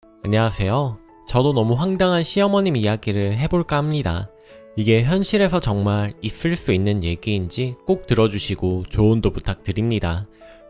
안녕하세요. 저도 너무 황당한 시어머님 이야기를 해볼까 합니다. 이게 현실에서 정말 있을 수 있는 얘기인지 꼭 들어주시고 조언도 부탁드립니다.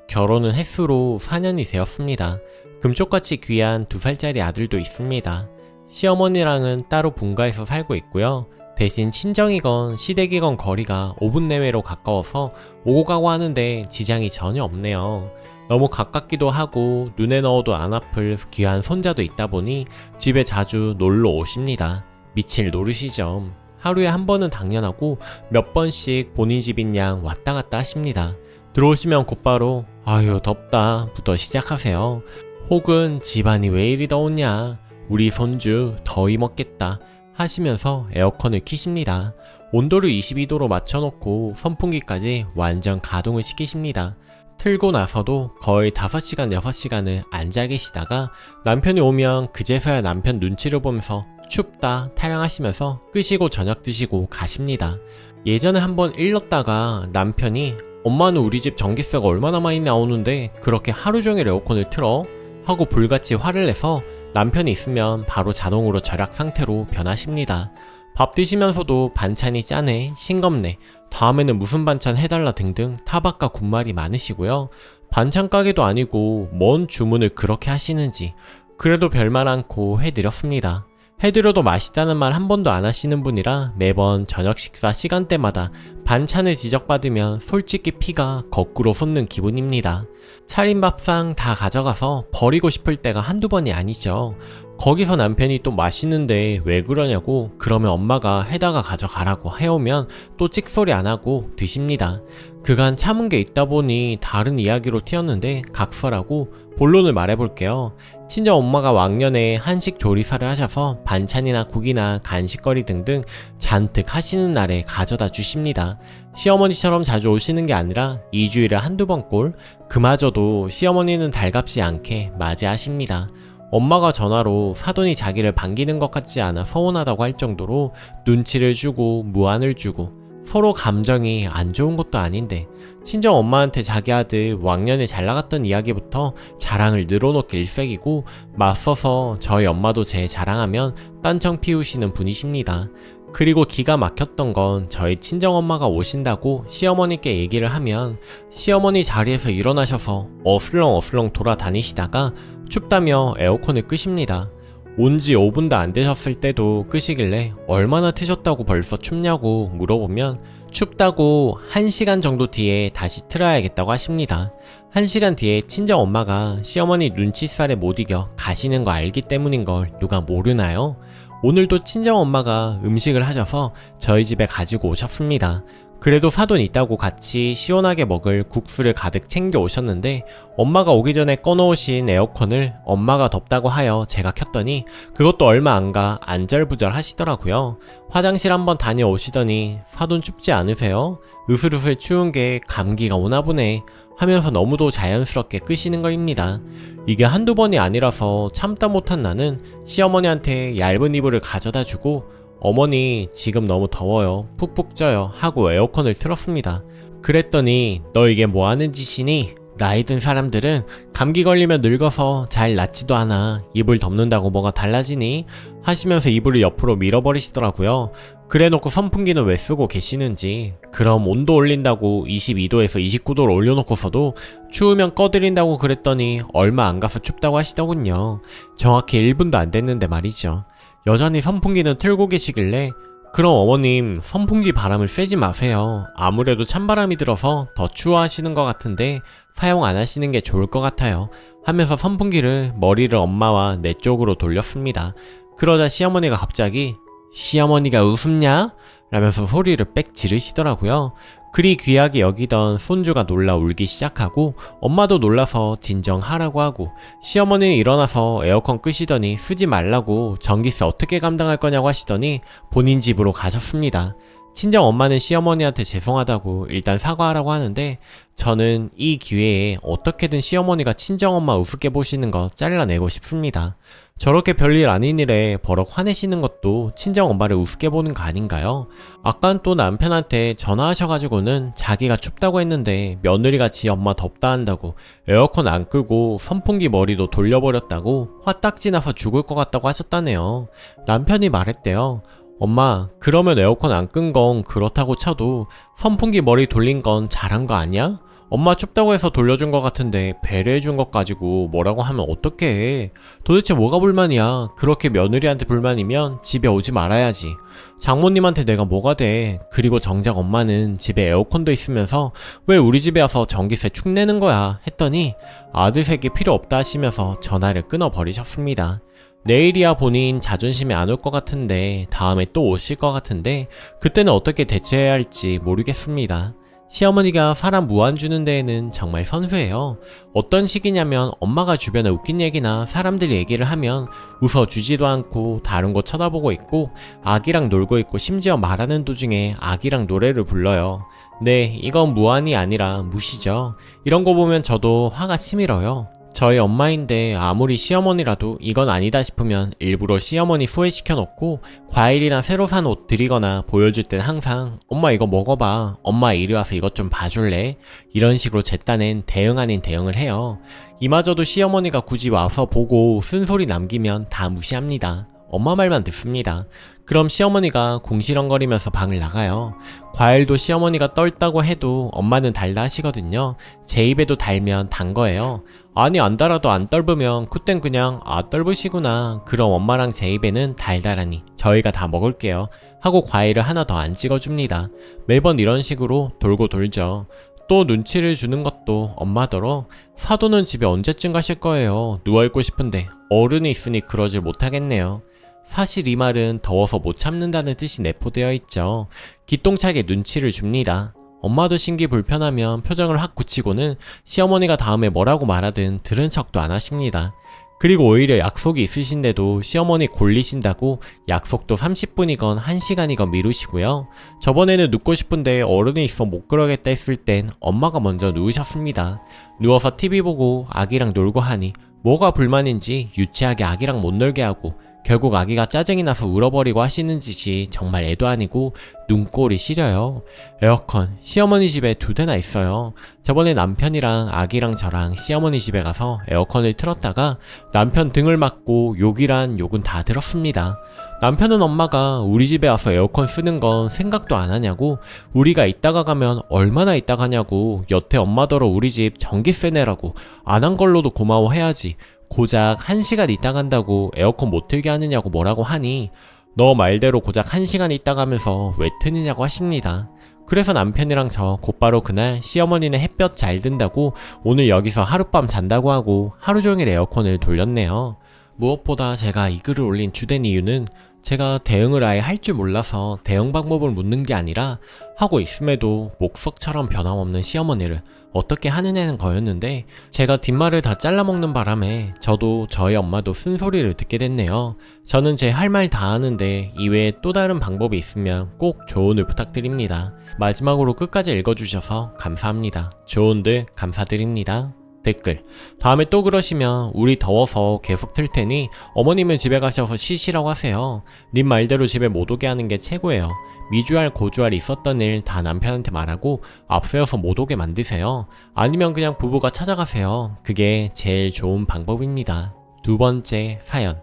결혼은 횟수로 4년이 되었습니다. 금쪽같이 귀한 2살짜리 아들도 있습니다. 시어머니랑은 따로 분가해서 살고 있고요. 대신 친정이건 시댁이건 거리가 5분 내외로 가까워서 오고 가고 하는데 지장이 전혀 없네요. 너무 가깝기도 하고 눈에 넣어도 안 아플 귀한 손자도 있다 보니 집에 자주 놀러 오십니다. 미칠 노릇이죠. 하루에 한 번은 당연하고 몇 번씩 본인 집인 양 왔다 갔다 하십니다. 들어오시면 곧바로 아유 덥다 부터 시작하세요. 혹은 집안이 왜 이리 더웠냐, 우리 손주 더위 먹겠다 하시면서 에어컨을 켜십니다. 온도를 22도로 맞춰놓고 선풍기까지 완전 가동을 시키십니다. 틀고 나서도 거의 5시간 6시간을 앉아 계시다가 남편이 오면 그제서야 남편 눈치를 보면서 춥다 타령하시면서 끄시고 저녁 드시고 가십니다. 예전에 한번 일렀다가 남편이 엄마는 우리 집 전기세가 얼마나 많이 나오는데 그렇게 하루 종일 에어컨을 틀어? 하고 불같이 화를 내서 남편이 있으면 바로 자동으로 절약 상태로 변하십니다. 밥 드시면서도 반찬이 짜네, 싱겁네, 다음에는 무슨 반찬 해달라 등등 타박과 군말이 많으시고요. 반찬 가게도 아니고 뭔 주문을 그렇게 하시는지 그래도 별말 않고 해드렸습니다. 해드려도 맛있다는 말 한 번도 안 하시는 분이라 매번 저녁 식사 시간대마다 반찬을 지적받으면 솔직히 피가 거꾸로 솟는 기분입니다. 차린 밥상 다 가져가서 버리고 싶을 때가 한두 번이 아니죠. 거기서 남편이 또 맛있는데 왜 그러냐고 그러면 엄마가 해다가 가져가라고 해오면 또 찍소리 안 하고 드십니다. 그간 참은 게 있다 보니 다른 이야기로 튀었는데 각설하고 본론을 말해볼게요. 친정 엄마가 왕년에 한식 조리사를 하셔서 반찬이나 국이나 간식거리 등등 잔뜩 하시는 날에 가져다 주십니다. 시어머니처럼 자주 오시는 게 아니라 2주일에 한두 번꼴, 그마저도 시어머니는 달갑지 않게 맞이하십니다. 엄마가 전화로 사돈이 자기를 반기는 것 같지 않아 서운하다고 할 정도로 눈치를 주고 무안을 주고 서로 감정이 안 좋은 것도 아닌데 친정 엄마한테 자기 아들 왕년에 잘 나갔던 이야기부터 자랑을 늘어놓기 일색이고 맞서서 저희 엄마도 제 자랑하면 딴청 피우시는 분이십니다. 그리고 기가 막혔던 건 저희 친정엄마가 오신다고 시어머니께 얘기를 하면 시어머니 자리에서 일어나셔서 어슬렁어슬렁 돌아다니시다가 춥다며 에어컨을 끄십니다. 온지 5분도 안 되셨을 때도 끄시길래 얼마나 트셨다고 벌써 춥냐고 물어보면 춥다고 1시간 정도 뒤에 다시 틀어야겠다고 하십니다. 1시간 뒤에 친정엄마가 시어머니 눈치살에 못 이겨 가시는 거 알기 때문인 걸 누가 모르나요? 오늘도 친정엄마가 음식을 하셔서 저희 집에 가지고 오셨습니다. 그래도 사돈 있다고 같이 시원하게 먹을 국수를 가득 챙겨 오셨는데 엄마가 오기 전에 꺼놓으신 에어컨을 엄마가 덥다고 하여 제가 켰더니 그것도 얼마 안 가 안절부절 하시더라고요. 화장실 한번 다녀오시더니 사돈 춥지 않으세요? 으슬으슬 추운 게 감기가 오나 보네 하면서 너무도 자연스럽게 끄시는 거입니다. 이게 한두 번이 아니라서 참다 못한 나는 시어머니한테 얇은 이불을 가져다 주고 어머니 지금 너무 더워요, 푹푹 쪄요 하고 에어컨을 틀었습니다. 그랬더니 너 이게 뭐하는 짓이니? 나이 든 사람들은 감기 걸리면 늙어서 잘 낫지도 않아, 이불 덮는다고 뭐가 달라지니? 하시면서 이불을 옆으로 밀어버리시더라고요. 그래놓고 선풍기는 왜 쓰고 계시는지, 그럼 온도 올린다고 22도에서 29도로 올려놓고서도 추우면 꺼드린다고 그랬더니 얼마 안 가서 춥다고 하시더군요. 정확히 1분도 안 됐는데 말이죠. 여전히 선풍기는 틀고 계시길래 그럼 어머님 선풍기 바람을 쐬지 마세요. 아무래도 찬바람이 들어서 더 추워하시는 것 같은데 사용 안 하시는 게 좋을 것 같아요 하면서 선풍기를 머리를 엄마와 내 쪽으로 돌렸습니다. 그러자 시어머니가 갑자기 시어머니가 우습냐? 라면서 소리를 빽 지르시더라고요. 그리 귀하게 여기던 손주가 놀라 울기 시작하고 엄마도 놀라서 진정하라고 하고 시어머니는 일어나서 에어컨 끄시더니 쓰지 말라고 전기세 어떻게 감당할 거냐고 하시더니 본인 집으로 가셨습니다. 친정 엄마는 시어머니한테 죄송하다고 일단 사과하라고 하는데 저는 이 기회에 어떻게든 시어머니가 친정 엄마 우습게 보시는 거 잘라내고 싶습니다. 저렇게 별일 아닌 일에 버럭 화내시는 것도 친정 엄마를 우습게 보는 거 아닌가요? 아깐 또 남편한테 전화하셔가지고는 자기가 춥다고 했는데 며느리가 지 엄마 덥다 한다고 에어컨 안 끄고 선풍기 머리도 돌려버렸다고 화딱지 나서 죽을 것 같다고 하셨다네요. 남편이 말했대요. 엄마, 그러면 에어컨 안 끈 건 그렇다고 쳐도 선풍기 머리 돌린 건 잘한 거 아니야? 엄마 춥다고 해서 돌려준 것 같은데 배려해준 것 가지고 뭐라고 하면 어떡해. 도대체 뭐가 불만이야. 그렇게 며느리한테 불만이면 집에 오지 말아야지. 장모님한테 내가 뭐가 돼. 그리고 정작 엄마는 집에 에어컨도 있으면서 왜 우리 집에 와서 전기세 축 내는 거야 했더니 아들 새끼 필요 없다 하시면서 전화를 끊어버리셨습니다. 내일이야 본인 자존심이 안 올 것 같은데 다음에 또 오실 것 같은데 그때는 어떻게 대처해야 할지 모르겠습니다. 시어머니가 사람 무안 주는 데에는 정말 선수예요. 어떤 식이냐면 엄마가 주변에 웃긴 얘기나 사람들 얘기를 하면 웃어주지도 않고 다른 곳 쳐다보고 있고 아기랑 놀고 있고 심지어 말하는 도중에 아기랑 노래를 불러요. 네, 이건 무안이 아니라 무시죠. 이런 거 보면 저도 화가 치밀어요. 저희 엄마인데 아무리 시어머니라도 이건 아니다 싶으면 일부러 시어머니 후회시켜 놓고 과일이나 새로 산 옷 드리거나 보여줄 땐 항상 엄마 이거 먹어봐, 엄마 이리 와서 이것 좀 봐줄래? 이런 식으로 제 딴엔 대응 아닌 대응을 해요. 이마저도 시어머니가 굳이 와서 보고 쓴소리 남기면 다 무시합니다. 엄마 말만 듣습니다. 그럼 시어머니가 궁시렁거리면서 방을 나가요. 과일도 시어머니가 떫다고 해도 엄마는 달다 하시거든요. 제 입에도 달면 단 거예요. 아니 안 달아도 안 떫으면 그땐 그냥 아 떫으시구나. 그럼 엄마랑 제 입에는 달달하니 저희가 다 먹을게요. 하고 과일을 하나 더 안 찍어줍니다. 매번 이런 식으로 돌고 돌죠. 또 눈치를 주는 것도 엄마더러 사돈은 집에 언제쯤 가실 거예요. 누워있고 싶은데 어른이 있으니 그러질 못하겠네요. 사실 이 말은 더워서 못 참는다는 뜻이 내포되어 있죠. 기똥차게 눈치를 줍니다. 엄마도 신기 불편하면 표정을 확 굳히고는 시어머니가 다음에 뭐라고 말하든 들은 척도 안 하십니다. 그리고 오히려 약속이 있으신데도 시어머니 골리신다고 약속도 30분이건 1시간이건 미루시고요. 저번에는 눕고 싶은데 어른이 있어 못 그러겠다 했을 땐 엄마가 먼저 누우셨습니다. 누워서 TV 보고 아기랑 놀고 하니 뭐가 불만인지 유치하게 아기랑 못 놀게 하고 결국 아기가 짜증이 나서 울어버리고 하시는 짓이 정말 애도 아니고 눈꼴이 시려요. 에어컨 시어머니 집에 2대나 있어요. 저번에 남편이랑 아기랑 저랑 시어머니 집에 가서 에어컨을 틀었다가 남편 등을 맞고 욕이란 욕은 다 들었습니다. 남편은 엄마가 우리 집에 와서 에어컨 쓰는 건 생각도 안 하냐고, 우리가 이따가 가면 얼마나 이따 가냐고, 여태 엄마더러 우리 집 전기세 내라고 안 한 걸로도 고마워해야지, 고작 1시간 있다 간다고 에어컨 못 틀게 하느냐고 뭐라고 하니 너 말대로 고작 1시간 있다 가면서 왜 트느냐고 하십니다. 그래서 남편이랑 저 곧바로 그날 시어머니는 햇볕 잘 든다고 오늘 여기서 하룻밤 잔다고 하고 하루 종일 에어컨을 돌렸네요. 무엇보다 제가 이 글을 올린 주된 이유는 제가 대응을 아예 할 줄 몰라서 대응 방법을 묻는 게 아니라 하고 있음에도 목석처럼 변함없는 시어머니를 어떻게 하느냐는 거였는데 제가 뒷말을 다 잘라먹는 바람에 저도 저희 엄마도 쓴소리를 듣게 됐네요. 저는 제 할 말 다 하는데 이외에 또 다른 방법이 있으면 꼭 조언을 부탁드립니다. 마지막으로 끝까지 읽어주셔서 감사합니다. 조언들 감사드립니다. 댓글 다음에 또 그러시면 우리 더워서 계속 틀 테니 어머님은 집에 가셔서 쉬시라고 하세요. 님 말대로 집에 못 오게 하는 게 최고예요. 미주알 고주알 있었던 일 다 남편한테 말하고 앞세워서 못 오게 만드세요. 아니면 그냥 부부가 찾아가세요. 그게 제일 좋은 방법입니다. 2번째 사연.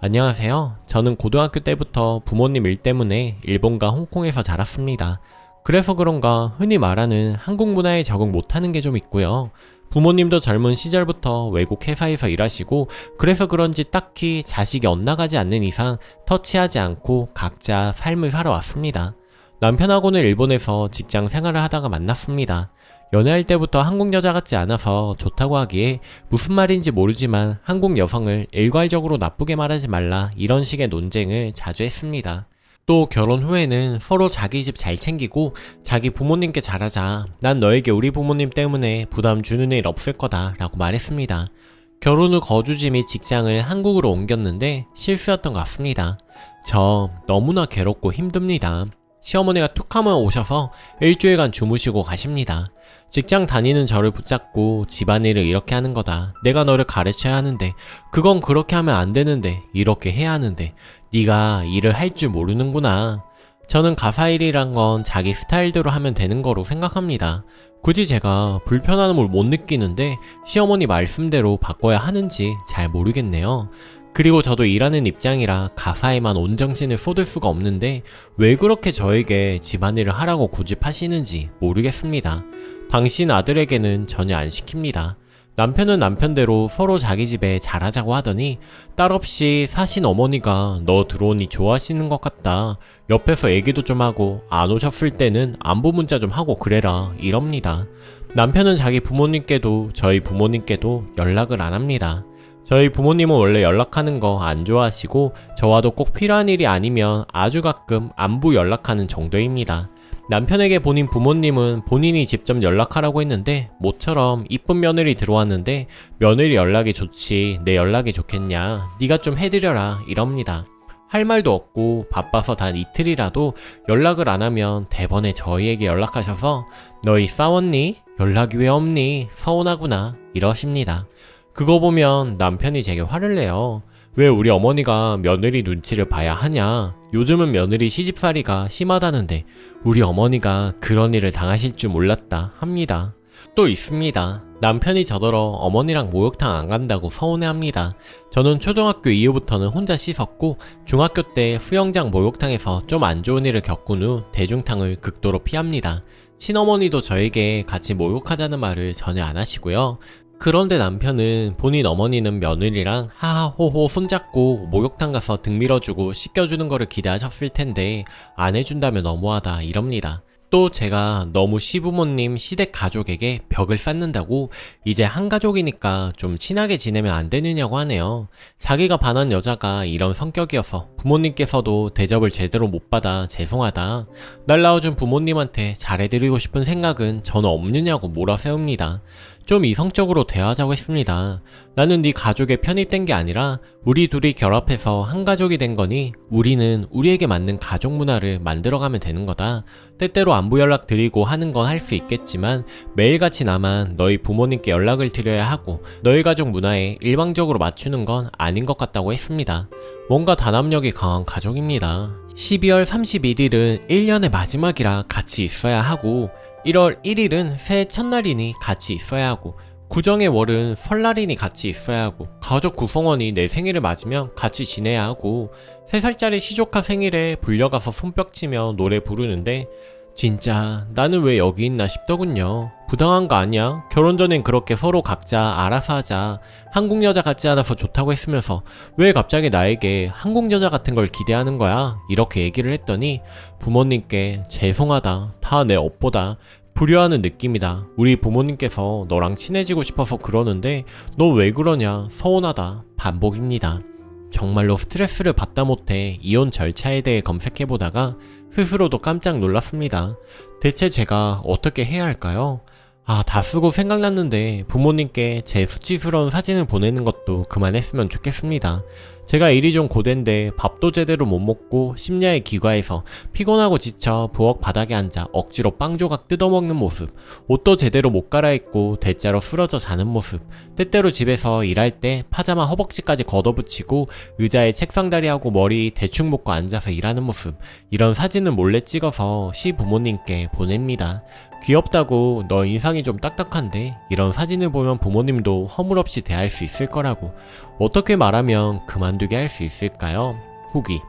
안녕하세요. 저는 고등학교 때부터 부모님 일 때문에 일본과 홍콩에서 자랐습니다. 그래서 그런가 흔히 말하는 한국 문화에 적응 못하는 게 좀 있고요. 부모님도 젊은 시절부터 외국 회사에서 일하시고 그래서 그런지 딱히 자식이 엇나가지 않는 이상 터치하지 않고 각자 삶을 살아왔습니다. 남편하고는 일본에서 직장 생활을 하다가 만났습니다. 연애할 때부터 한국 여자 같지 않아서 좋다고 하기에 무슨 말인지 모르지만 한국 여성을 일괄적으로 나쁘게 말하지 말라 이런 식의 논쟁을 자주 했습니다. 또 결혼 후에는 서로 자기 집 잘 챙기고 자기 부모님께 잘하자. 난 너에게 우리 부모님 때문에 부담 주는 일 없을 거다 라고 말했습니다. 결혼 후 거주지 및 직장을 한국으로 옮겼는데 실수였던 것 같습니다. 저 너무나 괴롭고 힘듭니다. 시어머니가 툭 하면 오셔서 일주일간 주무시고 가십니다. 직장 다니는 저를 붙잡고 집안일을 이렇게 하는 거다. 내가 너를 가르쳐야 하는데 그건 그렇게 하면 안 되는데 이렇게 해야 하는데 네가 일을 할 줄 모르는구나. 저는 가사일이란 건 자기 스타일대로 하면 되는 거로 생각합니다. 굳이 제가 불편함을 못 느끼는데 시어머니 말씀대로 바꿔야 하는지 잘 모르겠네요. 그리고 저도 일하는 입장이라 가사에만 온 정신을 쏟을 수가 없는데 왜 그렇게 저에게 집안일을 하라고 고집하시는지 모르겠습니다. 당신 아들에게는 전혀 안 시킵니다. 남편은 남편대로 서로 자기 집에 잘하자고 하더니 딸 없이 사신 어머니가 너 들어오니 좋아하시는 것 같다. 옆에서 얘기도 좀 하고 안 오셨을 때는 안부 문자 좀 하고 그래라 이럽니다. 남편은 자기 부모님께도 저희 부모님께도 연락을 안 합니다. 저희 부모님은 원래 연락하는 거 안 좋아하시고 저와도 꼭 필요한 일이 아니면 아주 가끔 안부 연락하는 정도입니다. 남편에게 본인 부모님은 본인이 직접 연락하라고 했는데 모처럼 이쁜 며느리 들어왔는데 며느리 연락이 좋지 내 연락이 좋겠냐 네가 좀 해드려라 이럽니다. 할 말도 없고 바빠서 단 이틀이라도 연락을 안 하면 대번에 저희에게 연락하셔서 너희 싸웠니? 연락이 왜 없니? 서운하구나 이러십니다. 그거 보면 남편이 제게 화를 내요. 왜 우리 어머니가 며느리 눈치를 봐야 하냐? 요즘은 며느리 시집살이가 심하다는데 우리 어머니가 그런 일을 당하실 줄 몰랐다 합니다. 또 있습니다. 남편이 저더러 어머니랑 목욕탕 안 간다고 서운해합니다. 저는 초등학교 이후부터는 혼자 씻었고 중학교 때 수영장 목욕탕에서 좀 안 좋은 일을 겪은 후 대중탕을 극도로 피합니다. 친어머니도 저에게 같이 목욕하자는 말을 전혀 안 하시고요. 그런데 남편은 본인 어머니는 며느리랑 하하호호 손잡고 목욕탕 가서 등 밀어주고 씻겨주는 거를 기대하셨을 텐데 안 해준다면 너무하다 이럽니다. 또 제가 너무 시부모님 시댁 가족에게 벽을 쌓는다고 이제 한 가족이니까 좀 친하게 지내면 안 되느냐고 하네요. 자기가 반한 여자가 이런 성격이어서 부모님께서도 대접을 제대로 못 받아 죄송하다. 날 낳아준 부모님한테 잘해드리고 싶은 생각은 저는 없느냐고 몰아세웁니다. 좀 이성적으로 대화하자고 했습니다. 나는 네 가족에 편입된 게 아니라 우리 둘이 결합해서 한 가족이 된 거니 우리는 우리에게 맞는 가족 문화를 만들어가면 되는 거다. 때때로 안부 연락 드리고 하는 건 할 수 있겠지만 매일같이 나만 너희 부모님께 연락을 드려야 하고 너희 가족 문화에 일방적으로 맞추는 건 아닌 것 같다고 했습니다. 뭔가 단합력이 강한 가족입니다. 12월 31일은 1년의 마지막이라 같이 있어야 하고 1월 1일은 새해 첫날이니 같이 있어야 하고 구정의 월은 설날이니 같이 있어야 하고 가족 구성원이 내 생일을 맞으면 같이 지내야 하고 3살짜리 시조카 생일에 불려가서 손뼉치며 노래 부르는데 진짜 나는 왜 여기 있나 싶더군요. 부당한 거 아니야? 결혼 전엔 그렇게 서로 각자 알아서 하자. 한국 여자 같지 않아서 좋다고 했으면서 왜 갑자기 나에게 한국 여자 같은 걸 기대하는 거야? 이렇게 얘기를 했더니 부모님께 죄송하다. 다 내 업보다. 불효하는 느낌이다. 우리 부모님께서 너랑 친해지고 싶어서 그러는데 너 왜 그러냐? 서운하다. 반복입니다. 정말로 스트레스를 받다 못해 이혼 절차에 대해 검색해보다가 스스로도 깜짝 놀랐습니다. 대체 제가 어떻게 해야 할까요? 다 쓰고 생각났는데 부모님께 제 수치스러운 사진을 보내는 것도 그만했으면 좋겠습니다. 제가 일이 좀 고된데 밥도 제대로 못 먹고 심야에 귀가해서 피곤하고 지쳐 부엌 바닥에 앉아 억지로 빵 조각 뜯어먹는 모습, 옷도 제대로 못 갈아입고 대자로 쓰러져 자는 모습, 때때로 집에서 일할 때 파자마 허벅지까지 걷어붙이고 의자에 책상다리하고 머리 대충 묶고 앉아서 일하는 모습, 이런 사진을 몰래 찍어서 시부모님께 보냅니다. 귀엽다고 너 인상이 좀 딱딱한데 이런 사진을 보면 부모님도 허물없이 대할 수 있을 거라고. 어떻게 말하면 그만두게 할 수 있을까요? 후기.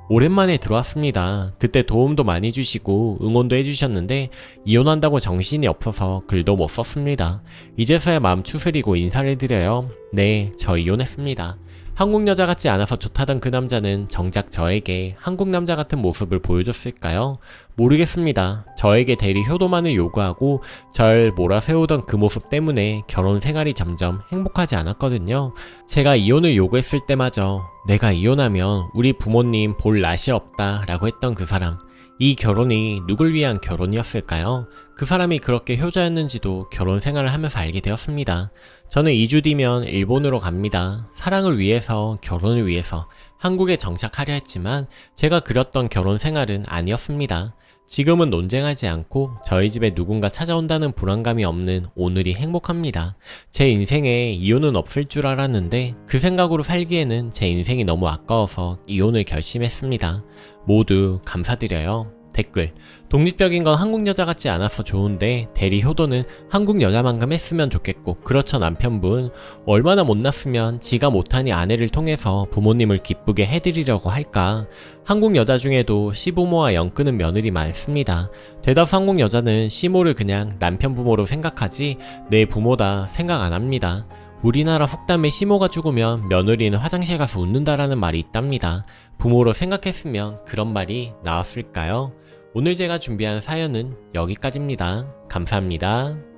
오랜만에 들어왔습니다. 그때 도움도 많이 주시고 응원도 해주셨는데 이혼한다고 정신이 없어서 글도 못 썼습니다. 이제서야 마음 추스리고 인사를 드려요. 네, 저 이혼했습니다. 한국 여자 같지 않아서 좋다던 그 남자는 정작 저에게 한국 남자 같은 모습을 보여줬을까요? 모르겠습니다. 저에게 대리 효도만을 요구하고 절 몰아세우던 그 모습 때문에 결혼 생활이 점점 행복하지 않았거든요. 제가 이혼을 요구했을 때마저 내가 이혼하면 우리 부모님 볼 낯이 없다 라고 했던 그 사람. 이 결혼이 누굴 위한 결혼이었을까요? 그 사람이 그렇게 효자였는지도 결혼 생활을 하면서 알게 되었습니다. 저는 2주 뒤면 일본으로 갑니다. 사랑을 위해서, 결혼을 위해서 한국에 정착하려 했지만 제가 그렸던 결혼 생활은 아니었습니다. 지금은 논쟁하지 않고 저희 집에 누군가 찾아온다는 불안감이 없는 오늘이 행복합니다. 제 인생에 이혼은 없을 줄 알았는데 그 생각으로 살기에는 제 인생이 너무 아까워서 이혼을 결심했습니다. 모두 감사드려요. 댓글: 독립적인 건 한국 여자 같지 않아서 좋은데 대리 효도는 한국 여자만큼 했으면 좋겠고, 그렇죠 남편분. 얼마나 못났으면 지가 못하니 아내를 통해서 부모님을 기쁘게 해드리려고 할까. 한국 여자 중에도 시부모와 연 끄는 며느리 많습니다. 대다수 한국 여자는 시모를 그냥 남편 부모로 생각하지 내 부모다 생각 안 합니다. 우리나라 속담에 시모가 죽으면 며느리는 화장실 가서 웃는다라는 말이 있답니다. 부모로 생각했으면 그런 말이 나왔을까요? 오늘 제가 준비한 사연은 여기까지입니다. 감사합니다.